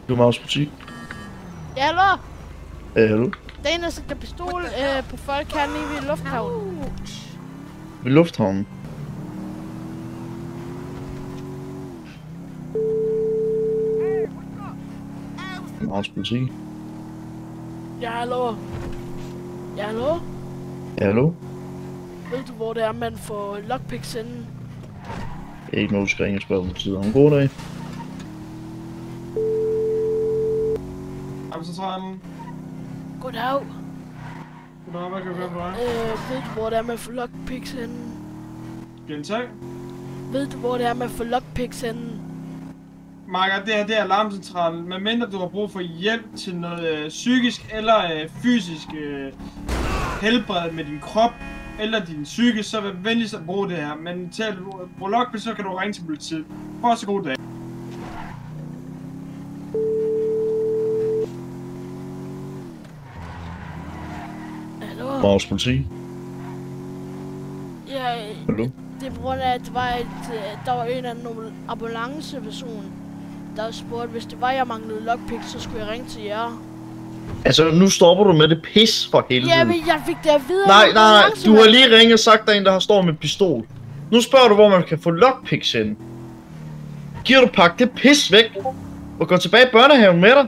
Du er Maus butik. Ja, hallo? Hallo? Der er en, der sætter pistol på folk her nede ved lufthavnen. Ved lufthavnen. Maus butik. Ja, hallo? Ja, hallo? Hallo? Ved du, hvor det er, man får lockpicks inden? Jeg er ikke noget, du skal ringe og spørge på tid. Om god dag. Amsterdam. Goddag. Goddag, hvad kan jeg gøre for dig? Ved du, hvor det er, man får lockpicks inden? Gentag. Ved du, hvor det er, man får lockpicks inden? Marker, det her det er alarmcentralen. Medmindre du har brug for hjælp til noget psykisk eller fysisk helbred med din krop eller din psyke, så vær venligst at bruge det her. Men til at bruge lockpick, så kan du ringe til politiet. Prøv så god dag. Hallo? Maus politi. Ja, Hallo? det er på grund af, at der var en af nogle ambulanceperson, der spurgte, hvis det var, jeg manglede lockpicks, så skulle jeg ringe til jer. Altså, nu stopper du med det pis for helvede. Ja, men jeg fik det at vide. Nej. Du har lige ringet og sagt, at der er en, der har stået med pistol. Nu spørger du, hvor man kan få lockpicks hen. Giver du pakke det pis væk og gå tilbage i børnehaven med dig?